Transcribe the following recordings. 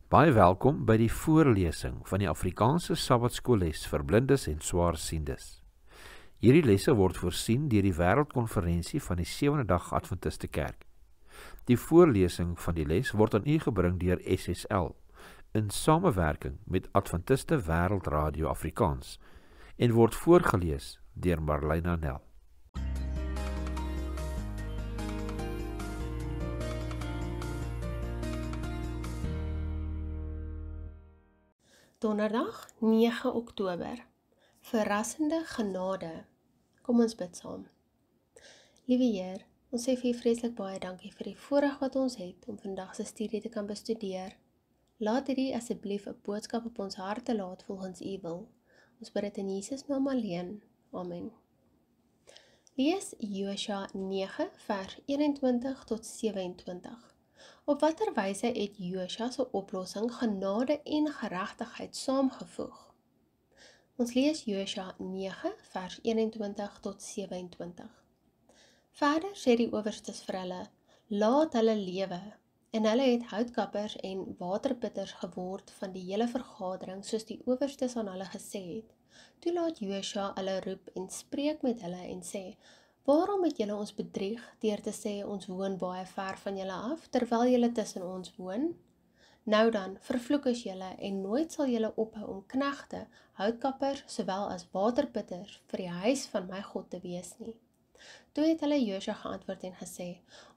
Baie welkom by die voorlesing van die Afrikaanse Sabbatskoolles vir blindes en swaarsiendes. Hierdie lesse word voorsien deur die Wêreldkonferensie van die Sewende Dag Adventiste Kerk. Die voorlesing van die les word aan u gebring deur SSL in samewerking met Adventiste Wêreldradio Afrikaans en word voorgelees deur Marlena Nel. Donderdag 9 Oktober. Verrassende genade. Kom ons bid saam. Liewe Heer, ons sê vir U vreeslik baie dankie vir die voorreg wat ons het om vandag se studie te kan bestudeer. Laat hierdie asseblief 'n boodskap op ons harte laat volgens U wil. Ons bid dit in Jesus naam alleen. Amen. Lees Josua 9 vers 21 tot 27. Op watter wyse het Josua se oplossing genade en geregtigheid saamgevoeg? Ons lees Josua 9 vers 21 tot 27. Verder sê die owerstes vir hulle, laat hulle lewe, en hulle het houtkappers en waterputters geword van die hele vergadering soos die owerstes aan hulle gesê het. Toe laat Josua hulle roep en spreek met hulle en sê, waarom het julle ons bedrieg deur te sê ons woon baie ver van julle af, terwyl julle tussen ons woon? Nou dan, vervloek is julle en nooit sal julle ophou om knegte, houtkappers, sowel as waterputters vir die huis van my God te wees nie. Toe het hulle Josua geantwoord en gesê,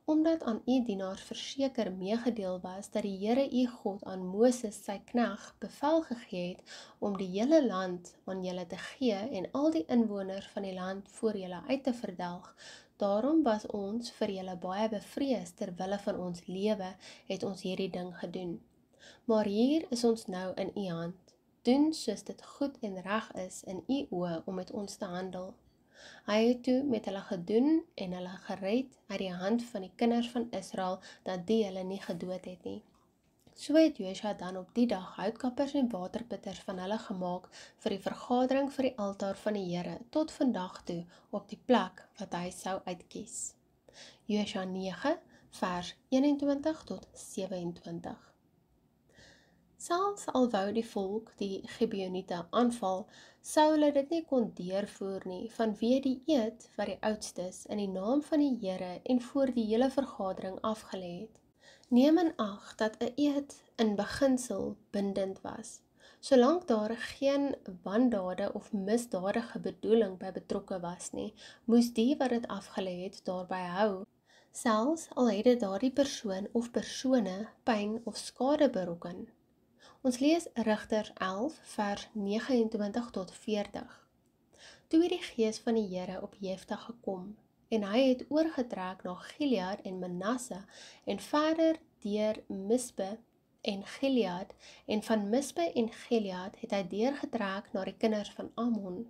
omdat aan u dienaars verseker meegedeel was dat die Here u God aan Moses sy knegt bevel gegee het om die hele land aan julle te gee en al die inwoners van die land voor julle uit te verdelg. Daarom was ons vir julle baie bevrees ter wille van ons lewe het ons hierdie ding gedoen. Maar hier is ons nou in u hand. Doen soos dit goed en reg is in u oë om met ons te handel. Hy het toe met hulle gedoen en hulle gered uit die hand van die kinders van Israel, dat die hulle nie gedood het nie. So het Josua dan op die dag houtkappers en waterputters van hulle gemaak vir die vergadering vir die altaar van die Here, tot vandag toe op die plek wat hy sou uitkies. Josua 9 vers 21 tot 27. Selfs al wou die volk die Gibeoniete aanval, sou hulle dit nie kon deurvoer nie, vanweë die eed wat die oudstes in die naam van die Here en voor die hele vergadering afgelê het. Neem in ag dat 'n eed in beginsel bindend was, solank daar geen wandade of misdadige bedoeling by betrokke was nie, moes die wat dit afgelê het daarby hou, selfs al het dit daardie persoon of persone pyn of skade berokken. Ons lees Rigters 11 vers 29 tot 40. Toe het die gees van die Here op Jefta gekom, en hy het oorgetrek na Gilead en Manasse, en verder deur Mispe en Gilead, en van Mispe en Gilead het hy deurgetrek na die kinders van Ammon.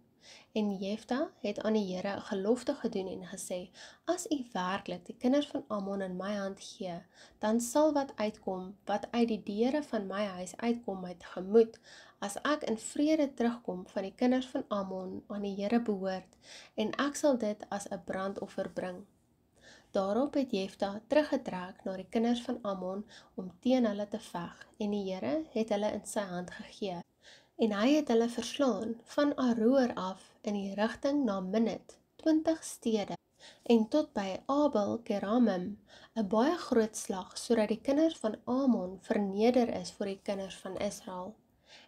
En Jefta het aan die Here 'n gelofte gedoen en gesê, as u werklik die kinders van Ammon in my hand gee, dan sal wat uitkom, wat uit die deure van my huis uitkom my tegemoet, as ek in vrede terugkom van die kinders van Ammon aan die Here behoort, en ek sal dit as 'n brandoffer bring. Daarop het Jefta teruggetrek na die kinders van Ammon om teen hulle te veg, en die Here het hulle in sy hand gegee. En hy het hulle verslaan van Aroer af in die rigting na Minit, 20 stede, en tot by Abel Keramim, 'n baie groot slag, sodat die kinders van Ammon verneder is voor die kinders van Israel.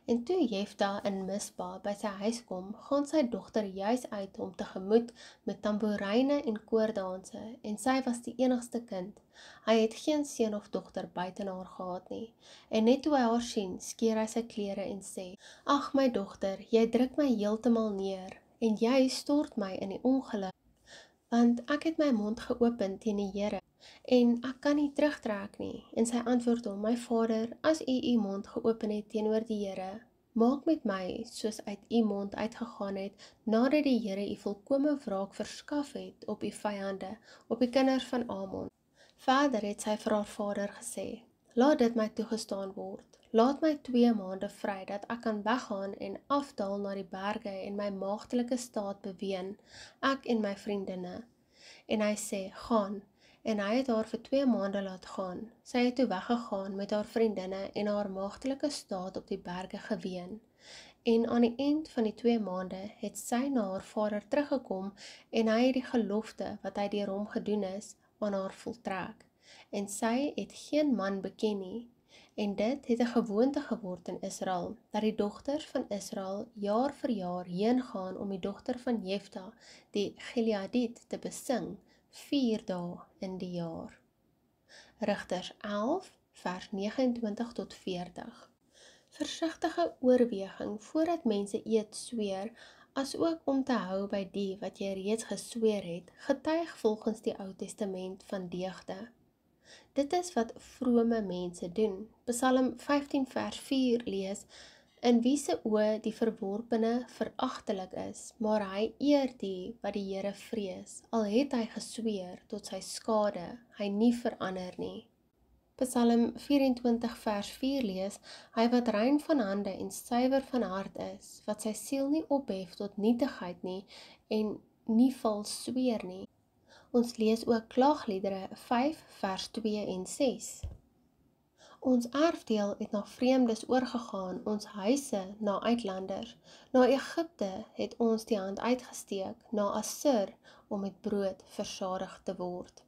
En toe Jefta in Mispa by sy huis kom, gaan sy dogter juis uit om tegemoet met tamboeryne en koordanse, en sy was die enigste kind. Hy het geen seun of dogter buiten haar gehad nie. En net toe hy haar sien, skeer hy sy klere en sê, ag my dogter, jy druk my heeltemal neer, en jy stort my in die ongeluk, want ek het my mond geopen teen die Here, en ek kan nie terugtrek nie. En sy antwoord hom, my vader, as u mond geopen het teenoor die Here, maak met my soos uit u mond uitgegaan het, nadat die Here u volkome wraak verskaf het op u vyande, op die kinders van Ammon. Verder het sy vir haar vader gesê, laat dit my toegestaan word, laat my 2 maande vry, dat ek kan weggaan en afdaal na die berge en my maagdelike staat beween, ek en my vriendinne. En hy sê, gaan, en hy het haar vir 2 maande laat gaan. Sy het toe weggegaan met haar vriendinne en haar maagdelike staat op die berge geween. En aan die eind van die 2 maande het sy na haar vader teruggekom en hy het die gelofte wat hy deur hom gedoen is, aan haar voltrek. En sy het geen man beken nie. En dit het 'n gewoonte geword in Israel, dat die dogters van Israel jaar vir jaar heen gaan om die dogter van Jefta, die Gileadit, te besing, 4 dae in die jaar. Rigters 11, vers 29 tot 40. Versigtige oorweging voordat mense eet sweer, asook om te hou by die wat jy reeds gesweer het, getuig volgens die Ou Testament van deugde. Dit is wat vrome mense doen. Psalm 15 vers 4 lees, in wie se oë die verworpene veragtelik is, maar hy eer die wat die Here vrees, al het hy gesweer tot sy skade, hy nie verander nie. Psalm 24 vers 4 lees, hy wat rein van hande en suiwer van hart is, wat sy siel nie ophef tot nietigheid nie en nie vals sweer nie. Ons lees ook klaagliedere 5 vers 2 en 6. Ons erfdeel het na vreemdes oorgegaan, ons huise na uitlanders. Na Egipte het ons die hand uitgesteek, na Assur om met brood versadig te word.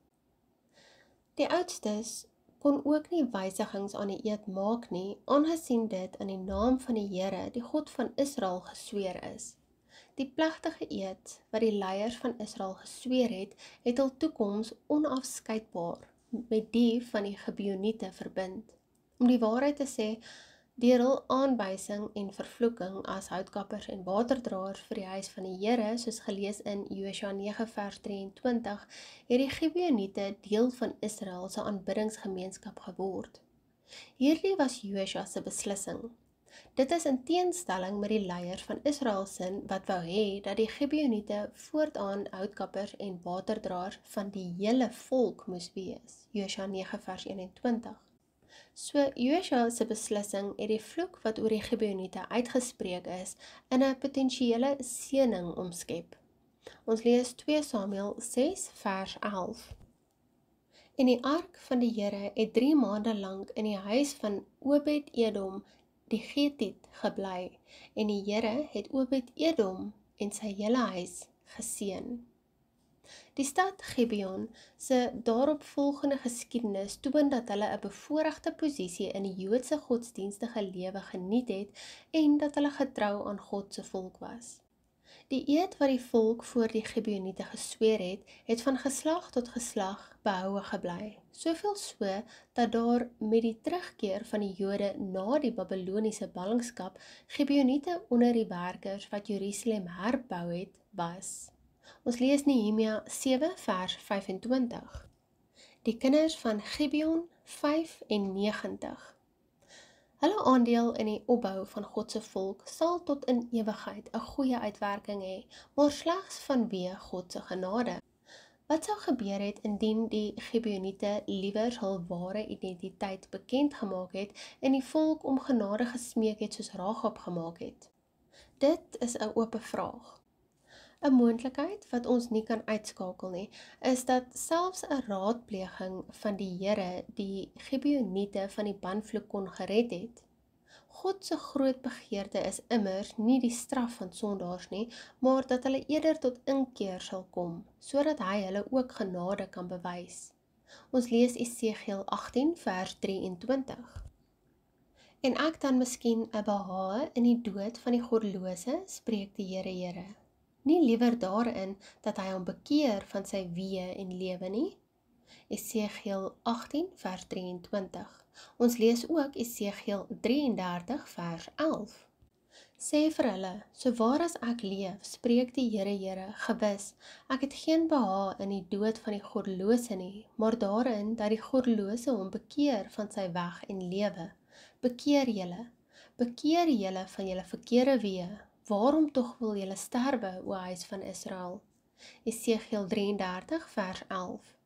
Die oudstes kon ook nie wysigings aan die eed maak nie, aangesien dit in die naam van die Here, die God van Israel, gesweer is. Die plegtige eed wat die leiers van Israel gesweer het hul toekoms onafskeidbaar met die van die Gibeoniete verbind. Om die waarheid te sê, deur hul aanwysing en vervloeking as houtkappers en waterdraers vir die huis van die Here, soos gelees in Josua 9 vers 23, het die Gibeoniete deel van Israel se aanbiddingsgemeenskap geword. Hierdie was Josua se beslissing. Dit is in teenstelling met die leiers van Israel sin wat wou hê dat die Gibeoniete voortaan houtkappers en waterdraers van die hele volk moes wees. Josua 9 vers 21. So Josua se beslissing het die vloek wat oor die Gibeoniete uitgespreek is, in 'n potensiële seëning omskep. Ons lees 2 Samuel 6 vers 11. En die ark van die Here het 3 maande lank in die huis van Obed-Edom die Getiet gebly, en die Here het Obed-Edom en sy hele huis geseën. Die stad Gibeon se daaropvolgende geskiedenis toon dat hulle 'n bevoorregte posisie in die Joodse godsdienstige lewe geniet het en dat hulle getrou aan God se volk was. Die eed wat die volk voor die Gibeoniete gesweer het van geslag tot geslag behoue gebly. Soveel so, dat daar met die terugkeer van die Jode na die Babiloniese ballingskap, Gibeoniete onder die werkers wat Jerusalem herbou het, was. Ons lees Nehemia 7 vers 25. Die kinders van Gibeon 95. Hulle aandeel in die opbou van God se volk sal tot in ewigheid 'n goeie uitwerking hê, maar slegs vanweë God se genade. Wat sou gebeur het indien die Gibeoniete liewers hul ware identiteit bekend gemaak het en die volk om genade gesmeek het soos Rahab gemaak het? Dit is 'n oop vraag. 'n moontlikheid wat ons nie kan uitskakel nie, is dat selfs 'n raadpleging van die Here die Gibeoniete van die banvloek kon gered het. God se groot begeerte is immers nie die straf van sondaars nie, maar dat hulle eerder tot inkeer sal kom, sodat hy hulle ook genade kan bewys. Ons lees Esegiel 18 vers 23. En ek dan miskien 'n behae in die dood van die goddelose, spreek die Here. Nie liewer daarin dat hy hom bekeer van sy weë en lewe nie? Esegiel 18 vers 23. Ons lees ook Esegiel 33 vers 11. Sê vir hulle, so waar as ek leef, spreek die Here, gewis, ek het geen behae in die dood van die goddelose nie, maar daarin dat die goddelose hom bekeer van sy weg en lewe. Bekeer julle van julle verkeerde weë. Waarom tog wil julle sterwe, o huis van Israel? Esegiel 33 vers 11.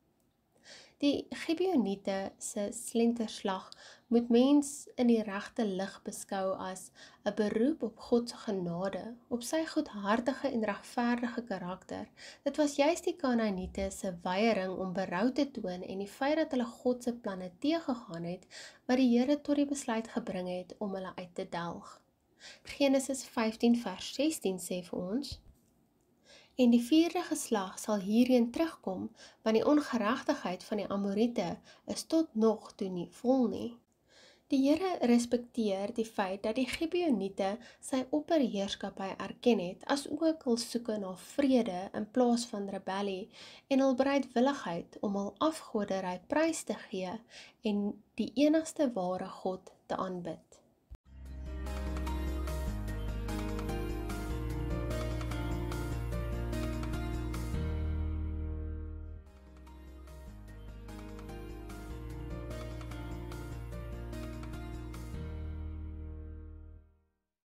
Die Gibeoniete se slenterslag moet mens in die regte lig beskou as 'n beroep op God se genade, op sy goedhartige en regverdige karakter. Dit was juis die Kanaaniete se weiering om berou te toon en die feit dat hulle God se planne teëgegaan het, wat die Here tot die besluit gebring het om hulle uit te delg. Genesis 15 vers 16 sê vir ons: En die 4de geslag sal hierheen terugkom, want die ongeregtigheid van die Amoriete is tot nog toe nie vol nie. Die Here respekteer die feit dat die Gibeoniete sy opperheerskappy erken het, as ook hul soeke na vrede in plaas van rebellie en hul bereidwilligheid om hul afgoderry prys te gee en die enigste ware God te aanbid.